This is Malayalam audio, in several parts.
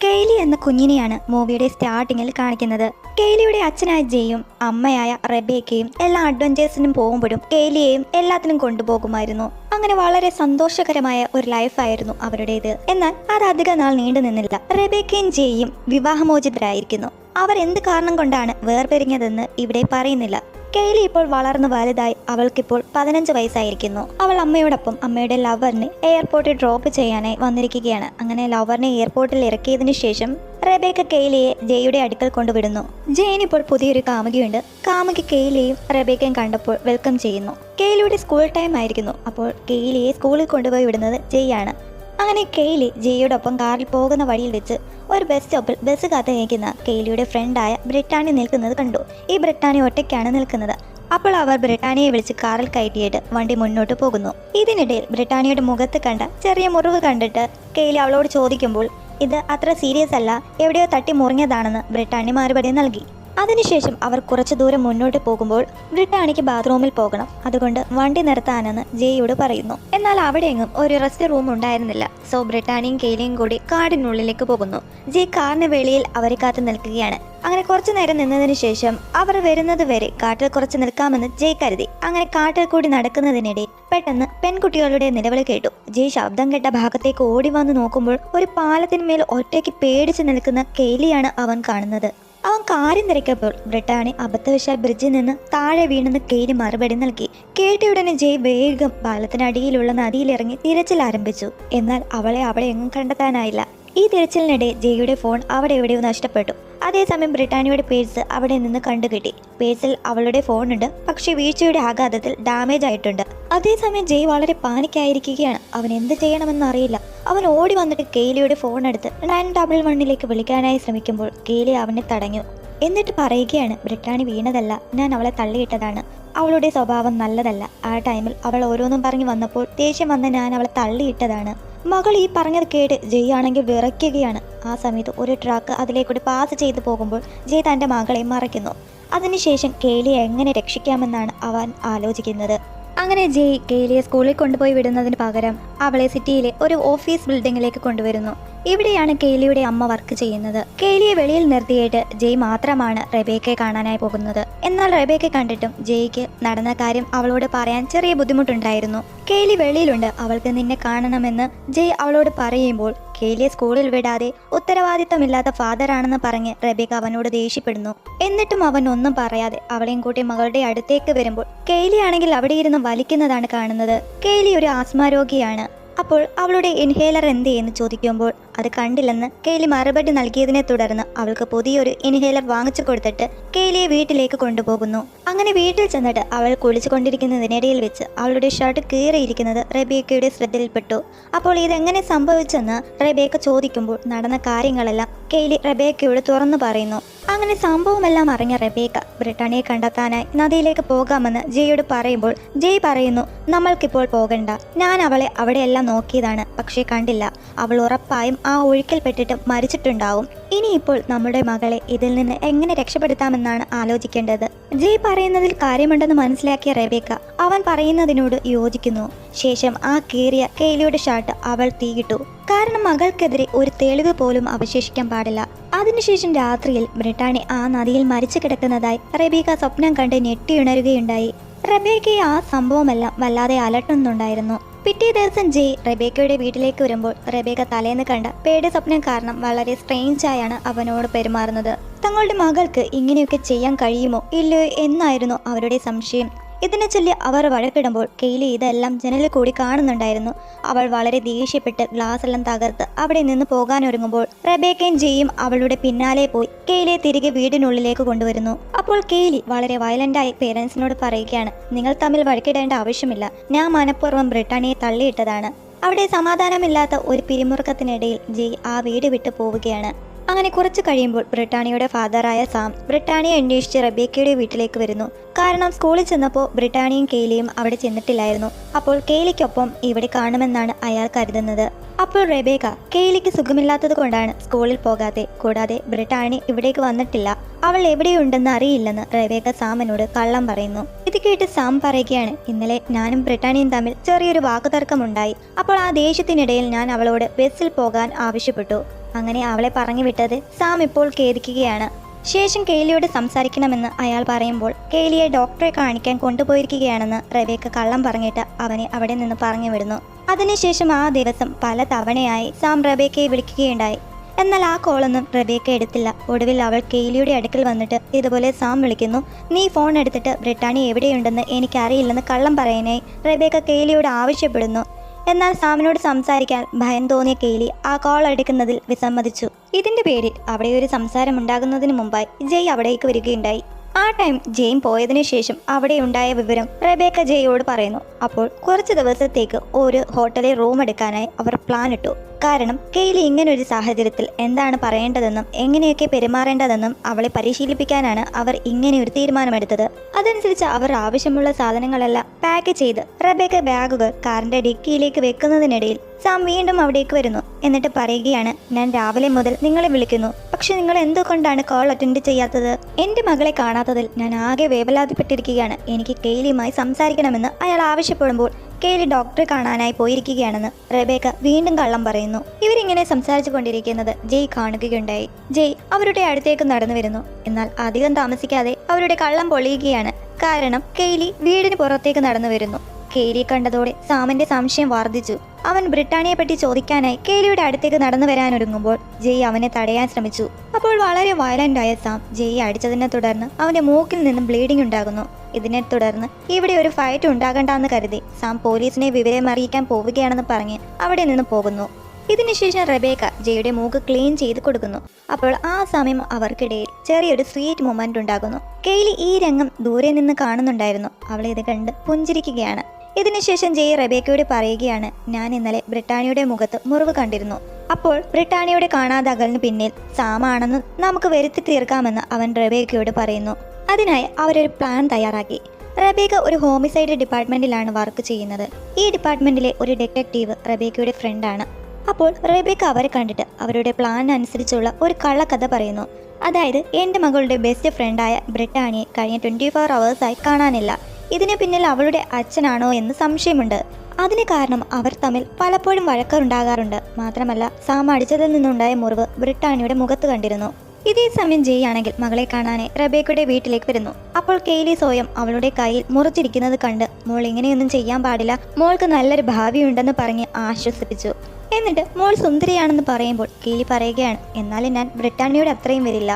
കെയ്ലി എന്ന കുഞ്ഞിനെയാണ് മൂവിയുടെ സ്റ്റാർട്ടിങ്ങിൽ കാണിക്കുന്നത്. കെയ്ലിയുടെ അച്ഛനായ ജെയും അമ്മയായ റെബേക്കയും എല്ലാ അഡ്വഞ്ചേഴ്സിനും പോകുമ്പോഴും കെയ്ലിയെയും എല്ലാത്തിനും കൊണ്ടുപോകുമായിരുന്നു. അങ്ങനെ വളരെ സന്തോഷകരമായ ഒരു ലൈഫായിരുന്നു അവരുടേത്. എന്നാൽ അത് അധിക നാൾ നീണ്ടു നിന്നില്ല. റെബേക്കയും ജെയും വിവാഹമോചിതരായിരിക്കുന്നു. അവർ എന്ത് കാരണം കൊണ്ടാണ് വേർപിരിഞ്ഞതെന്ന് ഇവിടെ പറയുന്നില്ല. കെയ്ലി ഇപ്പോൾ വളർന്നു വലുതായി. അവൾക്കിപ്പോൾ 15 വയസ്സായിരിക്കുന്നു. അവൾ അമ്മയോടൊപ്പം അമ്മയുടെ ലവറിനെ എയർപോർട്ടിൽ ഡ്രോപ്പ് ചെയ്യാനായി വന്നിരിക്കുകയാണ്. അങ്ങനെ ലവറിനെ എയർപോർട്ടിൽ ഇറക്കിയതിനു ശേഷം റെബേക്ക കെയ്ലിയെ ജെയുടെ അടുക്കൽ കൊണ്ടുവിടുന്നു. ജെയിന് ഇപ്പോൾ പുതിയൊരു കാമുകിയുണ്ട്. കാമുകി കെയ്ലിയെയും റെബേക്കയും കണ്ടപ്പോൾ വെൽക്കം ചെയ്യുന്നു. കെയ്ലിയുടെ സ്കൂൾ ടൈം ആയിരിക്കുന്നു. അപ്പോൾ കെയ്ലിയെ സ്കൂളിൽ കൊണ്ടുപോയി വിടുന്നത് ജെയാണ്. അങ്ങനെ കെയ്ലി ജെയോടൊപ്പം കാറിൽ പോകുന്ന വഴിയിൽ വെച്ച് ഒരു ബസ് സ്റ്റോപ്പിൽ ബസ് കാത്തു നിൽക്കുന്ന കെയ്ലിയുടെ ഫ്രണ്ടായ ബ്രിട്ടാനി നിൽക്കുന്നത് കണ്ടു. ഈ ബ്രിട്ടാനി ഒറ്റയ്ക്കാണ് നിൽക്കുന്നത്. അപ്പോൾ അവർ ബ്രിട്ടാനിയെ വിളിച്ച് കാറിൽ കയറ്റിയിട്ട് വണ്ടി മുന്നോട്ട് പോകുന്നു. ഇതിനിടയിൽ ബ്രിട്ടാനിയുടെ മുഖത്ത് കണ്ട ചെറിയ മുറിവ് കണ്ടിട്ട് കെയ്ലി അവളോട് ചോദിക്കുമ്പോൾ ഇത് അത്ര സീരിയസ് അല്ല, എവിടെയോ തട്ടി മുറിഞ്ഞതാണെന്ന് ബ്രിട്ടാനി മറുപടി നൽകി. അതിനുശേഷം അവർ കുറച്ചു ദൂരം മുന്നോട്ട് പോകുമ്പോൾ ബ്രിട്ടാനിക്ക് ബാത്റൂമിൽ പോകണം, അതുകൊണ്ട് വണ്ടി നിർത്താനെന്ന് ജെയോട് പറയുന്നു. എന്നാൽ അവിടെയെങ്ങും ഒരു റെസ്റ്റ് റൂം ഉണ്ടായിരുന്നില്ല. സോ ബ്രിട്ടാനിയും കെയ്ലിയും കൂടി കാടിനുള്ളിലേക്ക് പോകുന്നു. ജെ കാറിന് വെളിയിൽ അവരെ കാത്തു നിൽക്കുകയാണ്. അങ്ങനെ കുറച്ചു നേരം നിന്നതിന് ശേഷം അവർ വരുന്നത് വരെ കാട്ടിൽ കുറച്ച് നിൽക്കാമെന്ന് ജയ് കരുതി. അങ്ങനെ കാട്ടിൽ കൂടി നടക്കുന്നതിനിടെ പെട്ടെന്ന് പെൺകുട്ടികളുടെ നിലവിളി കേട്ടു. ജയ് ശബ്ദം കേട്ട ഭാഗത്തേക്ക് ഓടി വന്ന് നോക്കുമ്പോൾ ഒരു പാലത്തിന്മേൽ ഒറ്റയ്ക്ക് പേടിച്ച് നിൽക്കുന്ന കെയ്ലിയാണ് അവൻ കാണുന്നത്. അവൻ കാര്യം തിരക്കപ്പോൾ ബ്രിട്ടാനി അബദ്ധവശാൽ ബ്രിഡ്ജിൽ നിന്ന് താഴെ വീണെന്ന് കെയ്ലി മറുപടി നൽകി. കേട്ടയുടനെ ജയ് വേഗം പാലത്തിനടിയിലുള്ള നദിയിലിറങ്ങി തിരച്ചിൽ ആരംഭിച്ചു. എന്നാൽ അവളെ അവിടെ എങ്ങും കണ്ടെത്താനായില്ല. ഈ തിരച്ചിലിനിടെ ജെയുടെ ഫോൺ അവിടെ എവിടെയോ നഷ്ടപ്പെട്ടു. അതേസമയം ബ്രിട്ടാനിയുടെ പേഴ്സ് അവിടെ നിന്ന് കണ്ടുകിട്ടി. പേഴ്സിൽ അവളുടെ ഫോണുണ്ട്, പക്ഷേ വീഴ്ചയുടെ ആഘാതത്തിൽ ഡാമേജ് ആയിട്ടുണ്ട്. അതേസമയം ജയ് വളരെ പാനിക്കായിരിക്കുകയാണ്. അവൻ എന്ത് ചെയ്യണമെന്ന് അറിയില്ല. അവൻ ഓടി വന്നിട്ട് കെയ്ലിയുടെ ഫോൺ എടുത്ത് 911 വിളിക്കാനായി ശ്രമിക്കുമ്പോൾ കെയ്ലി അവനെ തടഞ്ഞു. എന്നിട്ട് പറയുകയാണ്, ബ്രിട്ടാനി വീണതല്ല, ഞാൻ അവളെ തള്ളിയിട്ടതാണ്. അവളുടെ സ്വഭാവം നല്ലതല്ല. ആ ടൈമിൽ അവൾ ഓരോന്നും പറഞ്ഞു വന്നപ്പോൾ ദേഷ്യം വന്ന് ഞാൻ അവളെ തള്ളിയിട്ടതാണ്. മകൾ ഈ പറഞ്ഞത് കേട്ട് ജയ് ആണെങ്കിൽ വിറയ്ക്കുകയാണ്. ആ സമയത്ത് ഒരു ട്രക്ക് അതിലേക്കൂടി പാസ് ചെയ്തു പോകുമ്പോൾ ജയ് തൻ്റെ മകളെ മറയ്ക്കുന്നു. അതിനുശേഷം കെയ്ലിയെ എങ്ങനെ രക്ഷിക്കാമെന്നാണ് അവൻ ആലോചിക്കുന്നത്. അങ്ങനെ ജയ് കെയ്ലിയെ സ്കൂളിൽ കൊണ്ടുപോയി വിടുന്നതിന് പകരം അവളെ സിറ്റിയിലെ ഒരു ഓഫീസ് ബിൽഡിങ്ങിലേക്ക് കൊണ്ടുവരുന്നു. ഇവിടെയാണ് കെയ്ലിയുടെ അമ്മ വർക്ക് ചെയ്യുന്നത്. കെയ്ലിയെ വെളിയിൽ നിർത്തിയിട്ട് ജയ് മാത്രമാണ് റെബേക്കയെ കാണാനായി പോകുന്നത്. എന്നാൽ റെബേക്കയെ കണ്ടിട്ടും ജയ്ക്ക് നടന്ന കാര്യം അവളോട് പറയാൻ ചെറിയ ബുദ്ധിമുട്ടുണ്ടായിരുന്നു. കെയ്ലി വെളിയിലുണ്ട്, അവൾക്ക് നിന്നെ കാണണമെന്ന് ജയ് അവളോട് പറയുമ്പോൾ കെയ്ലിയെ സ്കൂളിൽ വിടാതെ ഉത്തരവാദിത്തമില്ലാത്ത ഫാദറാണെന്ന് പറഞ്ഞ് റെബേക്ക അവനോട് ദേഷ്യപ്പെടുന്നു. എന്നിട്ടും അവൻ ഒന്നും പറയാതെ അവളെയും കൂട്ടി മകളുടെ അടുത്തേക്ക് വരുമ്പോൾ കെയ്ലി ആണെങ്കിൽ അവിടെ ഇരുന്ന് വലിക്കുന്നതാണ് കാണുന്നത്. കെയ്ലി ഒരു ആസ്മ രോഗിയാണ്. അപ്പോൾ അവളുടെ ഇൻഹേലർ എന്ത് എന്ന് ചോദിക്കുമ്പോൾ അത് കണ്ടില്ലെന്ന് കെയ്ലി മറുപടി നൽകിയതിനെ തുടർന്ന് അവൾക്ക് പുതിയൊരു ഇൻഹേലർ വാങ്ങിച്ചു കൊടുത്തിട്ട് കെയ്ലിയെ വീട്ടിലേക്ക് കൊണ്ടുപോകുന്നു. അങ്ങനെ വീട്ടിൽ ചെന്നിട്ട് അവൾ കുളിച്ചുകൊണ്ടിരിക്കുന്നതിനിടയിൽ വെച്ച് അവളുടെ ഷർട്ട് കീറിയിരിക്കുന്നത് റെബേക്കയുടെ ശ്രദ്ധയിൽപ്പെട്ടു. അപ്പോൾ ഇതെങ്ങനെ സംഭവിച്ചെന്ന് റെബേക്ക ചോദിക്കുമ്പോൾ നടന്ന കാര്യങ്ങളെല്ലാം കെയ്ലി റെബേക്കയോട് തുറന്നു പറയുന്നു. അങ്ങനെ സംഭവമെല്ലാം അറിഞ്ഞ റെബേക്ക ബ്രിട്ടാനിയെ കണ്ടെത്താനായി നദിയിലേക്ക് പോകാമെന്ന് ജെയോട് പറയുമ്പോൾ ജയ് പറയുന്നു, നമ്മൾക്കിപ്പോൾ പോകണ്ട, ഞാൻ അവളെ അവിടെയെല്ലാം നോക്കിയതാണ്, പക്ഷേ കണ്ടില്ല. അവൾ ഉറപ്പായും ആ ഒഴുക്കിൽപ്പെട്ടിട്ട് മരിച്ചിട്ടുണ്ടാവും. ഇനിയിപ്പോൾ നമ്മുടെ മകളെ ഇതിൽ നിന്ന് എങ്ങനെ രക്ഷപ്പെടുത്താമെന്നാണ് ആലോചിക്കേണ്ടത്. ജയ് പറയുന്നതിൽ കാര്യമുണ്ടെന്ന് മനസ്സിലാക്കിയ റെബേക്ക അവൻ പറയുന്നതിനോട് യോജിക്കുന്നു. ശേഷം ആ കീറിയ കെയ്ലിയുടെ ഷർട്ട് അവൾ തീയിട്ടു. കാരണം മകൾക്കെതിരെ ഒരു തെളിവ് പോലും അവശേഷിക്കാൻ പാടില്ല. അതിനുശേഷം രാത്രിയിൽ ബ്രിട്ടാനി ആ നദിയിൽ മരിച്ചു കിടക്കുന്നതായി റെബേക്ക സ്വപ്നം കണ്ട് ഞെട്ടിയുണരുകയുണ്ടായി. റെബേക്കയെ ആ സംഭവമെല്ലാം വല്ലാതെ അലട്ടുന്നുണ്ടായിരുന്നു. പിറ്റേ ദിവസം ജയ് റെബേക്കയുടെ വീട്ടിലേക്ക് വരുമ്പോൾ റെബേക്ക തലേന്ന് കണ്ട പേടി സ്വപ്നം കാരണം വളരെ സ്ട്രേഞ്ചായാണ് അവനോട് പെരുമാറുന്നത്. തങ്ങളുടെ മകൾക്ക് ഇങ്ങനെയൊക്കെ ചെയ്യാൻ കഴിയുമോ ഇല്ലയോ എന്നായിരുന്നു അവരുടെ സംശയം. ഇതിനെ ചൊല്ലി അവർ വഴക്കിടുമ്പോൾ കെയ്ലി ഇതെല്ലാം ജനലിൽ കൂടി കാണുന്നുണ്ടായിരുന്നു. അവൾ വളരെ ദേഷ്യപ്പെട്ട് ഗ്ലാസ് എല്ലാം തകർത്ത് അവിടെ നിന്ന് പോകാനൊരുങ്ങുമ്പോൾ റെബേക്കയും ജെയും അവളുടെ പിന്നാലെ പോയി കെയ്ലിയെ തിരികെ വീടിനുള്ളിലേക്ക് കൊണ്ടുവരുന്നു. അപ്പോൾ കെയ്ലി വളരെ വയലന്റായി പേരൻസിനോട് പറയുകയാണ്, നിങ്ങൾ തമ്മിൽ വഴക്കിടേണ്ട ആവശ്യമില്ല, ഞാൻ മനഃപൂർവ്വം ബ്രിട്ടാനിയെ തള്ളിയിട്ടതാണ്. അവിടെ സമാധാനമില്ലാത്ത ഒരു പിരിമുറുക്കത്തിനിടയിൽ ജയ് ആ വീട് വിട്ടു പോവുകയാണ്. അങ്ങനെ കുറച്ച് കഴിയുമ്പോൾ ബ്രിട്ടാനിയുടെ ഫാദറായ സാം ബ്രിട്ടാനിയെ അന്വേഷിച്ച് റെബേക്കയുടെ വീട്ടിലേക്ക് വരുന്നു. കാരണം സ്കൂളിൽ ചെന്നപ്പോൾ ബ്രിട്ടാനിയും കെയ്ലിയും അവിടെ ചെന്നിട്ടില്ലായിരുന്നു. അപ്പോൾ കെയ്ലിക്കൊപ്പം ഇവിടെ കാണുമെന്നാണ് അയാൾ കരുതുന്നത്. അപ്പോൾ റെബേക്ക കെയ്ലിക്ക് സുഖമില്ലാത്തത് കൊണ്ടാണ് സ്കൂളിൽ പോകാതെ, കൂടാതെ ബ്രിട്ടാനി ഇവിടേക്ക് വന്നിട്ടില്ല, അവൾ എവിടെയുണ്ടെന്ന് അറിയില്ലെന്ന് റെബേക്ക സാമിനോട് കള്ളം പറയുന്നു. ഇത് കേട്ട് സാം പറയുകയാണ്, ഇന്നലെ ഞാനും ബ്രിട്ടാനിയും തമ്മിൽ ചെറിയൊരു വാക്കുതർക്കമുണ്ടായി. അപ്പോൾ ആ ദേഷ്യത്തിനിടയിൽ ഞാൻ അവളോട് ബസ്സിൽ പോകാൻ ആവശ്യപ്പെട്ടു. അങ്ങനെ അവളെ പറഞ്ഞു വിട്ടത് സാം ഇപ്പോൾ ഖേദിക്കുകയാണ്. ശേഷം കെയ്ലിയോട് സംസാരിക്കണമെന്ന് അയാൾ പറയുമ്പോൾ കെയ്ലിയെ ഡോക്ടറെ കാണിക്കാൻ കൊണ്ടുപോയിരിക്കുകയാണെന്ന് റെബേക്ക കള്ളം പറഞ്ഞിട്ട് അവനെ അവിടെ നിന്ന് പറഞ്ഞു വിടുന്നു. അതിനുശേഷം ആ ദിവസം പല തവണയായി സാം റെബേക്കയെ വിളിക്കുകയുണ്ടായി. എന്നാൽ ആ കോളൊന്നും റെബേക്ക എടുത്തില്ല. ഒടുവിൽ അവൾ കെയ്ലിയുടെ അടുക്കൽ വന്നിട്ട് ഇതുപോലെ സാം വിളിക്കുന്നു, നീ ഫോൺ എടുത്തിട്ട് ബ്രിട്ടാനി എവിടെയുണ്ടെന്ന് എനിക്കറിയില്ലെന്ന് കള്ളം പറയാനായി റെബേക്ക കെയ്ലിയോട് ആവശ്യപ്പെടുന്നു. എന്നാൽ സാമിനോട് സംസാരിക്കാൻ ഭയം തോന്നിയ കെയ്ലി ആ കോൾ എടുക്കുന്നതിൽ വിസമ്മതിച്ചു. ഇതിന്റെ പേരിൽ അവിടെ ഒരു സംസാരം ഉണ്ടാകുന്നതിന് മുമ്പായി ജയ് അവിടേക്ക് വരികയുണ്ടായി. ആ ടൈം ജെയിം പോയതിനു ശേഷം അവിടെ ഉണ്ടായ വിവരം റെബേക്ക ജയോട് പറയുന്നു. അപ്പോൾ കുറച്ച് ദിവസത്തേക്ക് ഒരു ഹോട്ടലിൽ റൂം എടുക്കാനായി അവർ പ്ലാൻ ഇട്ടു. കാരണം കെയ്ലി ഇങ്ങനൊരു സാഹചര്യത്തിൽ എന്താണ് പറയേണ്ടതെന്നും എങ്ങനെയൊക്കെ പെരുമാറേണ്ടതെന്നും അവളെ പരിശീലിപ്പിക്കാനാണ് അവർ ഇങ്ങനെയൊരു തീരുമാനമെടുത്തത്. അതനുസരിച്ച് അവർ ആവശ്യമുള്ള സാധനങ്ങളെല്ലാം പാക്ക് ചെയ്ത് റെബേക്ക ബാഗുകൾ കാറിന്റെ ഡിക്കിയിലേക്ക് വെക്കുന്നതിനിടയിൽ സാം വീണ്ടും അവിടേക്ക് വരുന്നു. എന്നിട്ട് പറയുകയാണ്, ഞാൻ രാവിലെ മുതൽ നിങ്ങളെ വിളിക്കുന്നു, പക്ഷെ നിങ്ങൾ എന്തുകൊണ്ടാണ് കോൾ അറ്റൻഡ് ചെയ്യാത്തത്? എന്റെ മകളെ കാണാത്തതിൽ ഞാൻ ആകെ വേവലാതിപ്പെട്ടിരിക്കുകയാണ്. എനിക്ക് കെയ്ലിയുമായി സംസാരിക്കണമെന്ന് അയാൾ ആവശ്യപ്പെടുമ്പോൾ കെയ്ലി ഡോക്ടറെ കാണാനായി പോയിരിക്കുകയാണെന്ന് റെബേക്ക വീണ്ടും കള്ളം പറയുന്നു. ഇവരിങ്ങനെ സംസാരിച്ചു കൊണ്ടിരിക്കുന്നത് ജയ് കാണുകയുണ്ടായി. ജയ് അവരുടെ അടുത്തേക്ക് നടന്നു വരുന്നു. എന്നാൽ അധികം താമസിക്കാതെ അവരുടെ കള്ളം പൊളിയുകയാണ്. കാരണം കെയ്ലി വീടിന് പുറത്തേക്ക് നടന്നു വരുന്നു. കെയ്ലിയെ കണ്ടതോടെ സാമിന്റെ സംശയം വർദ്ധിച്ചു. അവൻ ബ്രിട്ടാനിയെ പറ്റി ചോദിക്കാനായി കെയ്ലിയുടെ അടുത്തേക്ക് നടന്നു വരാനൊരുങ്ങുമ്പോൾ ജയ് അവനെ തടയാൻ ശ്രമിച്ചു. അപ്പോൾ വളരെ വയലന്റായ സാം ജയ് അടിച്ചതിനെ തുടർന്ന് അവന്റെ മൂക്കിൽ നിന്നും ബ്ലീഡിംഗ് ഉണ്ടാകുന്നു. ഇതിനെ തുടർന്ന് ഇവിടെ ഒരു ഫൈറ്റ് ഉണ്ടാകണ്ടെന്ന് കരുതി സാം പോലീസിനെ വിവരം അറിയിക്കാൻ പോവുകയാണെന്ന് പറഞ്ഞ് അവിടെ നിന്ന് പോകുന്നു. ഇതിനുശേഷം റെബേക്ക ജയുടെ മൂക്ക് ക്ലീൻ ചെയ്ത് കൊടുക്കുന്നു. അപ്പോൾ ആ സമയം അവർക്കിടയിൽ ചെറിയൊരു സ്വീറ്റ് മൊമെന്റ് ഉണ്ടാകുന്നു. കെയ്ലി ഈ രംഗം ദൂരെ നിന്ന് കാണുന്നുണ്ടായിരുന്നു. അവൾ ഇത് കണ്ട് പുഞ്ചിരിക്കുകയാണ്. ഇതിനുശേഷം ജയ് റെബേക്കയോട് പറയുകയാണ്, ഞാൻ ഇന്നലെ ബ്രിട്ടാനിയുടെ മുഖത്ത് മുറിവ് കണ്ടിരുന്നു. അപ്പോൾ ബ്രിട്ടാനിയുടെ കാണാതെ അകലിന് പിന്നിൽ സാമാണെന്ന് നമുക്ക് വരുത്തി തീർക്കാമെന്ന് അവൻ റെബേക്കയോട് പറയുന്നു. അതിനായി അവരൊരു പ്ലാൻ തയ്യാറാക്കി. റെബേക്ക ഒരു ഹോമിസൈഡ് ഡിപ്പാർട്ട്മെന്റിലാണ് വർക്ക് ചെയ്യുന്നത്. ഈ ഡിപ്പാർട്ട്മെന്റിലെ ഒരു ഡിറ്റക്റ്റീവ് റെബേക്കയുടെ ഫ്രണ്ടാണ്. അപ്പോൾ റെബേക്ക അവരെ കണ്ടിട്ട് അവരുടെ പ്ലാൻ അനുസരിച്ചുള്ള ഒരു കള്ളക്കഥ പറയുന്നു. അതായത് എൻ്റെ മകളുടെ ബെസ്റ്റ് ഫ്രണ്ടായ ബ്രിട്ടാനിയെ കഴിഞ്ഞ 24 hours കാണാനില്ല. ഇതിന് പിന്നിൽ അവളുടെ അച്ഛനാണോ എന്ന് സംശയമുണ്ട്. അതിന് കാരണം അവർ തമ്മിൽ പലപ്പോഴും വഴക്കുണ്ടാകാറുണ്ട്. മാത്രമല്ല സാം അടിച്ചതിൽ നിന്നുണ്ടായ മുറിവ് ബ്രിട്ടാനിയുടെ മുഖത്ത് കണ്ടിരുന്നു. ഇതേ സമയം ജയ് ആണെങ്കിൽ മകളെ കാണാനായി റെബേക്കയുടെ വീട്ടിലേക്ക് വരുന്നു. അപ്പോൾ കെയ്ലി സ്വയം അവളുടെ കയ്യിൽ മുറിച്ചിരിക്കുന്നത് കണ്ട് മോൾ ഇങ്ങനെയൊന്നും ചെയ്യാൻ പാടില്ല, മോൾക്ക് നല്ലൊരു ഭാവിയുണ്ടെന്ന് പറഞ്ഞ് ആശ്വസിപ്പിച്ചു. എന്നിട്ട് മോൾ സുന്ദരിയാണെന്ന് പറയുമ്പോൾ കെയ്ലി പറയുകയാണ്, എന്നാലും ഞാൻ ബ്രിട്ടാനിയോട് അത്രയും വരില്ല.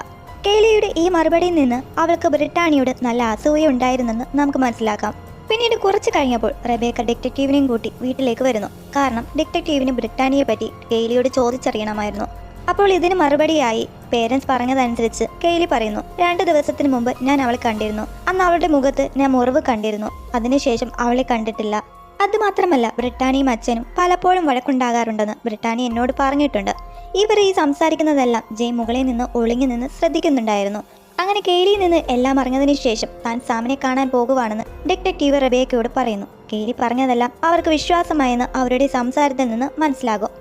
കെയ്ലിയുടെ ഈ മറുപടിയിൽ നിന്ന് അവൾക്ക് ബ്രിട്ടാനിയോട് നല്ല അസൂയ ഉണ്ടായിരുന്നെന്ന് നമുക്ക് മനസ്സിലാക്കാം. പിന്നീട് കുറച്ച് കഴിഞ്ഞപ്പോൾ റെബേക്ക ഡിറ്റക്റ്റീവിനെയും കൂട്ടി വീട്ടിലേക്ക് വരുന്നു. കാരണം ഡിറ്റക്റ്റീവിന് ബ്രിട്ടാനിയെ പറ്റി കെയ്ലിയോട് ചോദിച്ചറിയണമായിരുന്നു. അപ്പോൾ ഇതിന് മറുപടിയായി പേരൻസ് പറഞ്ഞതനുസരിച്ച് കെയ്ലി പറയുന്നു, 2 ദിവസത്തിന് മുമ്പ് ഞാൻ അവളെ കണ്ടിരുന്നു. അന്ന് അവളുടെ മുഖത്ത് ഞാൻ മുറിവ് കണ്ടിരുന്നു. അതിനുശേഷം അവളെ കണ്ടിട്ടില്ല. അതുമാത്രമല്ല ബ്രിട്ടാനിയും അച്ഛനും പലപ്പോഴും വഴക്കുണ്ടാകാറുണ്ടെന്ന് ബ്രിട്ടാനി എന്നോട് പറഞ്ഞിട്ടുണ്ട്. ഇവർ ഈ സംസാരിക്കുന്നതെല്ലാം ജയ് മുകളിൽ നിന്ന് ഒളിഞ്ഞു നിന്ന് ശ്രദ്ധിക്കുന്നുണ്ടായിരുന്നു. അങ്ങനെ കെയ്ലിയിൽ നിന്ന് എല്ലാം അറിഞ്ഞതിന് ശേഷം താൻ സാമിനെ കാണാൻ പോകുവാണെന്ന് ഡിറ്റക്റ്റീവ് റെബേക്കയോട് പറയുന്നു. കെയ്ലി പറഞ്ഞതെല്ലാം അവർക്ക് വിശ്വാസമായെന്ന് അവരുടെ സംസാരത്തിൽ നിന്ന് മനസ്സിലാകും.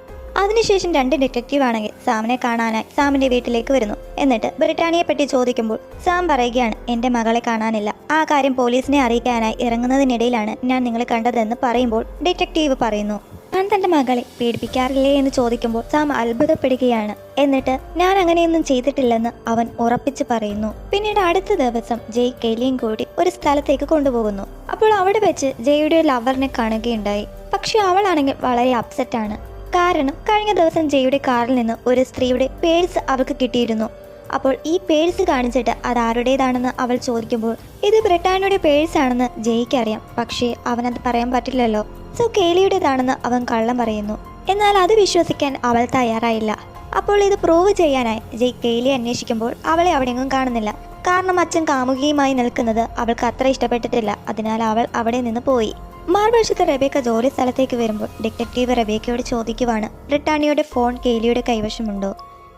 അതിനുശേഷം 2 ഡിറ്റക്റ്റീവ് ആണെങ്കിൽ സാമിനെ കാണാനായി സാമിന്റെ വീട്ടിലേക്ക് വരുന്നു. എന്നിട്ട് ബ്രിട്ടാനിയെ പറ്റി ചോദിക്കുമ്പോൾ സാം പറയുകയാണ്, എൻ്റെ മകളെ കാണാനില്ല. ആ കാര്യം പോലീസിനെ അറിയിക്കാനായി ഇറങ്ങുന്നതിനിടയിലാണ് ഞാൻ നിങ്ങളെ കണ്ടതെന്ന് പറയുമ്പോൾ ഡിറ്റക്റ്റീവ് പറയുന്നു, ഞാൻ തൻ്റെ മകളെ പീഡിപ്പിക്കാറില്ലേ എന്ന് ചോദിക്കുമ്പോൾ സാം അത്ഭുതപ്പെടുകയാണ്. എന്നിട്ട് ഞാൻ അങ്ങനെയൊന്നും ചെയ്തിട്ടില്ലെന്ന് അവൻ ഉറപ്പിച്ച് പറയുന്നു. പിന്നീട് അടുത്ത ദിവസം ജയ് കെയ്ലിയും കൂടി ഒരു സ്ഥലത്തേക്ക് കൊണ്ടുപോകുന്നു. അപ്പോൾ അവിടെ വെച്ച് ജയുടെ ലവറിനെ കാണുകയുണ്ടായി. പക്ഷെ അവളാണെങ്കിൽ വളരെ അപ്സെറ്റ് ആണ്. കാരണം കഴിഞ്ഞ ദിവസം ജയുടെ കാറിൽ നിന്ന് ഒരു സ്ത്രീയുടെ പേഴ്സ് അവൾക്ക് കിട്ടിയിരുന്നു. അപ്പോൾ ഈ പേഴ്സ് കാണിച്ചിട്ട് അത് ആരുടേതാണെന്ന് അവൾ ചോദിക്കുമ്പോൾ ഇത് ബ്രിട്ടാനിയുടെ പേഴ്സ് ആണെന്ന് ജയ്ക്ക് അറിയാം. പക്ഷേ അവനത് പറയാൻ പറ്റില്ലല്ലോ. സോ കെയ്ലിയുടേതാണെന്ന് അവൻ കള്ളം പറയുന്നു. എന്നാൽ അത് വിശ്വസിക്കാൻ അവൾ തയ്യാറായില്ല. അപ്പോൾ ഇത് പ്രൂവ് ചെയ്യാനായി ജയ് കെയ്ലി അന്വേഷിക്കുമ്പോൾ അവളെ അവിടെയെങ്ങും കാണുന്നില്ല. കാരണം അച്ഛൻ കാമുകിയുമായി നിൽക്കുന്നത് അവൾക്ക് അത്ര ഇഷ്ടപ്പെട്ടിട്ടില്ല. അതിനാൽ അവൾ അവിടെ നിന്ന് പോയി. മറുവശത്ത് റെബേക്ക ജോലി സ്ഥലത്തേക്ക് വരുമ്പോൾ ഡിറ്റക്റ്റീവ് റെബേക്കയോട് ചോദിക്കുവാണ്, ബ്രിട്ടാനിയുടെ ഫോൺ കെയ്ലിയുടെ കൈവശമുണ്ടോ?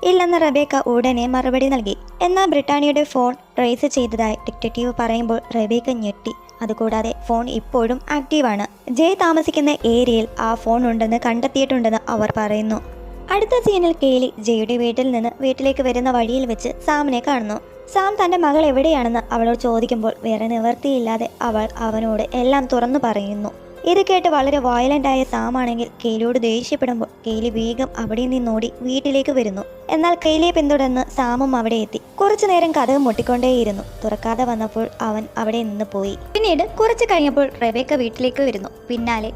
ഇല്ലെന്ന് റെബേക്ക ഉടനെ മറുപടി നൽകി. എന്നാൽ ബ്രിട്ടാനിയുടെ ഫോൺ ട്രേസ് ചെയ്തതായി ഡിറ്റക്റ്റീവ് പറയുമ്പോൾ റെബേക്ക ഞെട്ടി. അതുകൂടാതെ ഫോൺ ഇപ്പോഴും ആക്റ്റീവാണ്. ജയ് താമസിക്കുന്ന ഏരിയയിൽ ആ ഫോൺ ഉണ്ടെന്ന് കണ്ടെത്തിയിട്ടുണ്ടെന്ന് അവർ പറയുന്നു. അടുത്ത സീനിൽ കെയ്ലി ജയുടെ വീട്ടിൽ നിന്ന് വീട്ടിലേക്ക് വരുന്ന വഴിയിൽ വെച്ച് സാമിനെ കാണുന്നു. സാം തൻ്റെ മകൾ എവിടെയാണെന്ന് അവളോട് ചോദിക്കുമ്പോൾ വേറെ നിവർത്തിയില്ലാതെ അവൾ അവനോട് എല്ലാം തുറന്നു പറയുന്നു. ഇത് കേട്ട് വളരെ വയലന്റ് ആയ സാമാണെങ്കിൽ കെയിലിയോട് ദേഷ്യപ്പെടുമ്പോൾ കെയിലി വേഗം അവിടെ നിന്നോടി വീട്ടിലേക്ക് വരുന്നു. എന്നാൽ കെയിലിയെ പിന്തുടർന്ന് സാമും അവിടെ എത്തി. കുറച്ചു നേരം കഥകം മുട്ടിക്കൊണ്ടേയിരുന്നു. തുറക്കാതെ വന്നപ്പോൾ അവൻ അവിടെ നിന്ന് പോയി. പിന്നീട് കുറച്ചു കഴിഞ്ഞപ്പോൾ റെബേക്ക വീട്ടിലേക്ക് വരുന്നു. പിന്നാലെ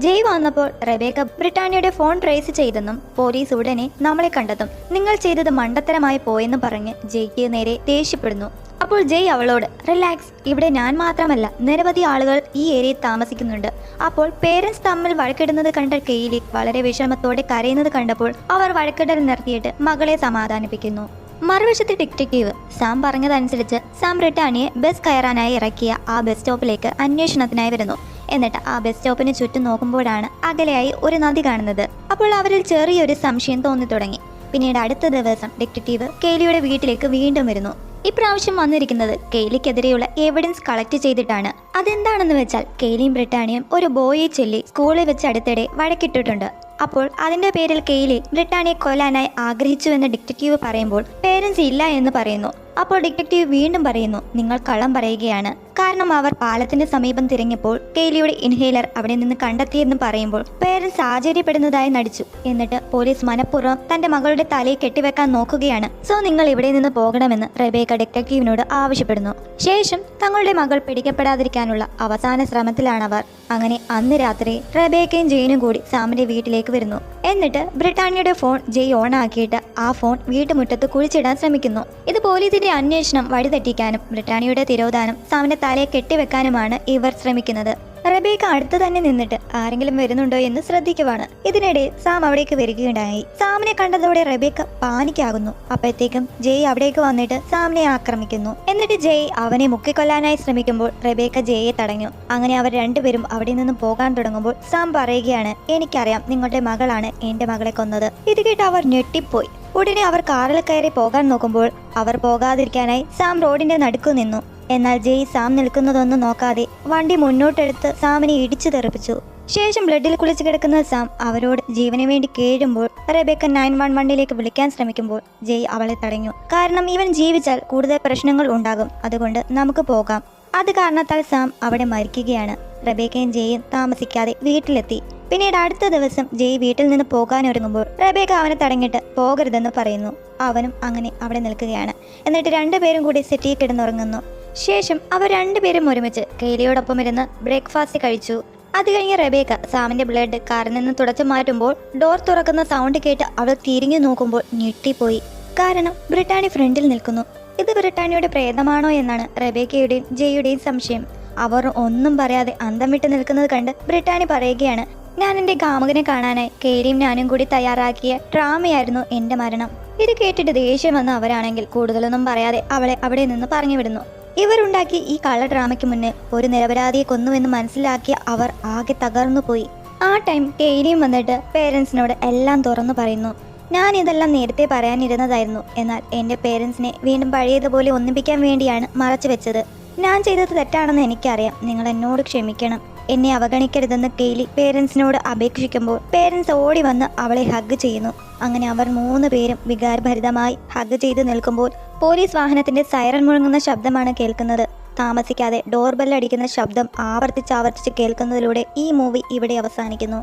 ജയ് വന്നപ്പോൾ റെബേക്ക ബ്രിട്ടാനിയുടെ ഫോൺ ട്രേസ് ചെയ്തെന്നും പോലീസ് ഉടനെ നമ്മളെ കണ്ടെത്തും, നിങ്ങൾ ചെയ്തത് മണ്ടത്തരമായി പോയെന്ന് പറഞ്ഞ് ജയ്ക്ക് നേരെ ദേഷ്യപ്പെടുന്നു. അപ്പോൾ ജയ് അവളോട്, റിലാക്സ്, ഇവിടെ ഞാൻ മാത്രമല്ല നിരവധി ആളുകൾ ഈ ഏരിയയിൽ താമസിക്കുന്നുണ്ട്. അപ്പോൾ പേരൻസ് തമ്മിൽ വഴക്കിടുന്നത് കണ്ട കെയിലി വളരെ വിഷമത്തോടെ കരയുന്നത് കണ്ടപ്പോൾ അവർ വഴക്കിടൽ നിർത്തിയിട്ട് മകളെ സമാധാനിപ്പിക്കുന്നു. മറുവശത്തെ ഡിറ്റക്റ്റീവ് സാം പറഞ്ഞതനുസരിച്ച് സാം ബ്രിട്ടാനിയെ ബസ് കയറാനായി ഇറക്കിയ ആ ബസ് സ്റ്റോപ്പിലേക്ക് അന്വേഷണത്തിനായി വരുന്നു. എന്നിട്ട് ആ ബസ് സ്റ്റോപ്പിന് ചുറ്റും നോക്കുമ്പോഴാണ് അകലെയായി ഒരു നദി കാണുന്നത്. അപ്പോൾ അവരിൽ ചെറിയൊരു സംശയം തോന്നി തുടങ്ങി. പിന്നീട് അടുത്ത ദിവസം ഡിറ്റക്റ്റീവ് കെയിലിയുടെ വീട്ടിലേക്ക് വീണ്ടും വരുന്നു. ഇപ്രാവശ്യം വന്നിരിക്കുന്നത് കെയിലിക്കെതിരെയുള്ള എവിഡൻസ് കളക്ട് ചെയ്തിട്ടാണ്. അതെന്താണെന്ന് വെച്ചാൽ കെയിലിയും ബ്രിട്ടാനിയും ഒരു ബോയെ ചൊല്ലി സ്കൂളിൽ വെച്ച് അടുത്തിടെ വഴക്കിട്ടിട്ടുണ്ട്. അപ്പോൾ അതിന്റെ പേരിൽ കെയിലി ബ്രിട്ടാനിയെ കൊല്ലാനായി ആഗ്രഹിച്ചുവെന്ന് ഡിറ്റക്റ്റീവ് പറയുമ്പോൾ പേരൻസ് ഇല്ല എന്ന് പറയുന്നു. അപ്പോൾ ഡിറ്റക്റ്റീവ് വീണ്ടും പറയുന്നു, നിങ്ങൾ കള്ളം പറയുകയാണ്, കാരണം അവർ പാലത്തിന്റെ സമീപം തിരഞ്ഞപ്പോൾ കെയിലിയുടെ ഇൻഹേലർ അവിടെ നിന്ന് കണ്ടെത്തിയെന്ന് പറയുമ്പോൾ പേരൻസ് ആശ്ചര്യപ്പെടുന്നതായി നടിച്ചു. എന്നിട്ട് പോലീസ് മനഃപൂർവ്വം തന്റെ മകളുടെ തലയിൽ കെട്ടിവെക്കാൻ നോക്കുകയാണ്. സോ നിങ്ങൾ ഇവിടെ നിന്ന് പോകണമെന്ന് റെബേക്ക ഡിറ്റക്റ്റീവിനോട് ആവശ്യപ്പെടുന്നു. ശേഷം തങ്ങളുടെ മകൾ പിടിക്കപ്പെടാതിരിക്കാനുള്ള അവസാന ശ്രമത്തിലാണവർ. അങ്ങനെ അന്ന് രാത്രി റെബേക്കയും ജെയിനും കൂടി സാമിന്റെ വീട്ടിലേക്ക് വരുന്നു. എന്നിട്ട് ബ്രിട്ടാനിയുടെ ഫോൺ ജെയ് ഓൺ ആക്കിയിട്ട് ആ ഫോൺ വീട്ടുമുറ്റത്ത് കുഴിച്ചിടാൻ ശ്രമിക്കുന്നു. ഇത് പോലീസിന്റെ അന്വേഷണം വഴിതെറ്റിക്കാനും ബ്രിട്ടാനിയുടെ തിരോധാനം സാമിന്റെ തലയെ കെട്ടിവെക്കാനുമാണ് ഇവർ ശ്രമിക്കുന്നത്. റെബേക്ക അടുത്ത് തന്നെ നിന്നിട്ട് ആരെങ്കിലും വരുന്നുണ്ടോ എന്ന് ശ്രദ്ധിക്കുവാണ്. ഇതിനിടെ സാം അവിടേക്ക് വരികയുണ്ടായി. സാമിനെ കണ്ടതോടെ റെബേക്ക പാനിക്കാകുന്നു. അപ്പോഴത്തേക്കും ജയ് അവിടേക്ക് വന്നിട്ട് സാമിനെ ആക്രമിക്കുന്നു. എന്നിട്ട് ജയ് അവനെ മുക്കിക്കൊല്ലാനായി ശ്രമിക്കുമ്പോൾ റെബേക്ക ജയെ തടഞ്ഞു. അങ്ങനെ അവർ രണ്ടുപേരും അവിടെ നിന്ന് പോകാൻ തുടങ്ങുമ്പോൾ സാം പറയുകയാണ്, എനിക്കറിയാം നിങ്ങളുടെ മകളാണ് എന്റെ മകളെ കൊന്നത്. ഇത് കേട്ട് അവർ ഞെട്ടിപ്പോയി. ഉടനെ അവർ കാറിൽ കയറി പോകാൻ നോക്കുമ്പോൾ അവർ പോകാതിരിക്കാനായി സാം റോഡിന്റെ നടുക്കു നിന്നു. എന്നാൽ ജയ് സാം നിൽക്കുന്നതൊന്നും നോക്കാതെ വണ്ടി മുന്നോട്ടെടുത്ത് സാമിനെ ഇടിച്ചു തെറിപ്പിച്ചു. ശേഷം ബ്ലഡിൽ കുളിച്ചു കിടക്കുന്ന സാം അവരോട് ജീവന് വേണ്ടി കേഴുമ്പോൾ റെബേക്ക 911 വിളിക്കാൻ ശ്രമിക്കുമ്പോൾ ജയ് അവളെ തടഞ്ഞു. കാരണം ഇവൻ ജീവിച്ചാൽ കൂടുതൽ പ്രശ്നങ്ങൾ ഉണ്ടാകും, അതുകൊണ്ട് നമുക്ക് പോകാം. അത് കാരണത്താൽ സാം അവിടെ മരിക്കുകയാണ്. റെബേക്കയും ജയും താമസിക്കാതെ വീട്ടിലെത്തി. പിന്നീട് അടുത്ത ദിവസം ജയ് വീട്ടിൽ നിന്ന് പോകാനൊരുങ്ങുമ്പോൾ റെബേക്ക അവനെ തടഞ്ഞിട്ട് പോകരുതെന്ന് പറയുന്നു. അവനും അങ്ങനെ അവിടെ നിൽക്കുകയാണ്. എന്നിട്ട് രണ്ടുപേരും കൂടി സെറ്റിൽ കിടന്നുറങ്ങുന്നു. ശേഷം അവർ രണ്ടുപേരും ഒരുമിച്ച് കെയിലിയോടൊപ്പം ഇരുന്ന് ബ്രേക്ക്ഫാസ്റ്റ് കഴിച്ചു. അത് കഴിഞ്ഞ് റെബേക്ക സാമിന്റെ ബ്ലഡ് കാറിൽ നിന്ന് തുടച്ചു മാറ്റുമ്പോൾ ഡോർ തുറക്കുന്ന സൗണ്ട് കേട്ട് അവൾ തിരിഞ്ഞു നോക്കുമ്പോൾ ഞെട്ടിപ്പോയി. കാരണം ബ്രിട്ടാനി ഫ്രണ്ടിൽ നിൽക്കുന്നു. ഇത് ബ്രിട്ടാനിയുടെ പ്രേതമാണോ എന്നാണ് റെബേക്കയുടെയും ജെയുടെയും സംശയം. അവർ ഒന്നും പറയാതെ അന്തം വിട്ട് നിൽക്കുന്നത് കണ്ട് ബ്രിട്ടാനി പറയുകയാണ്, ഞാൻ എൻ്റെ കാമുകനെ കാണാനായി കെയിലിയും ഞാനും കൂടി തയ്യാറാക്കിയ ഡ്രാമയായിരുന്നു എൻ്റെ മരണം. ഇത് കേട്ടിട്ട് ദേഷ്യം വന്ന അവരാണെങ്കിൽ കൂടുതലൊന്നും പറയാതെ അവളെ അവിടെ നിന്ന് പറഞ്ഞു വിടുന്നു. ഇവരുണ്ടാക്കി ഈ കള്ള ഡ്രാമയ്ക്ക് മുന്നിൽ ഒരു നിരപരാധിയെ കൊന്നുവെന്ന് മനസ്സിലാക്കിയ അവർ ആകെ തകർന്നു പോയി. ആ ടൈം കെയിലിയും വന്നിട്ട് പേരൻസിനോട് എല്ലാം തുറന്നു പറയുന്നു. ഞാൻ ഇതെല്ലാം നേരത്തെ പറയാനിരുന്നതായിരുന്നു, എന്നാൽ എൻ്റെ പേരൻസിനെ വീണ്ടും പഴയതുപോലെ ഒന്നിപ്പിക്കാൻ വേണ്ടിയാണ് മറച്ചു വെച്ചത്. ഞാൻ ചെയ്തത് തെറ്റാണെന്ന് എനിക്കറിയാം, നിങ്ങൾ എന്നോട് ക്ഷമിക്കണം, എന്നെ അവഗണിക്കരുതെന്ന് കെയിലി പേരൻസിനോട് അപേക്ഷിക്കുമ്പോൾ പേരൻസ് ഓടി വന്ന് അവളെ ഹഗ് ചെയ്യുന്നു. അങ്ങനെ അവർ 3 പേരും വികാരഭരിതമായി ഹഗ് ചെയ്ത് നിൽക്കുമ്പോൾ പോലീസ് വാഹനത്തിന്റെ സൈറൺ മുഴങ്ങുന്ന ശബ്ദമാണ് കേൾക്കുന്നത്. താമസിക്കാതെ ഡോർ ബെൽ അടിക്കുന്ന ശബ്ദം ആവർത്തിച്ച് കേൾക്കുന്നതിലൂടെ ഈ മൂവി ഇവിടെ അവസാനിക്കുന്നു.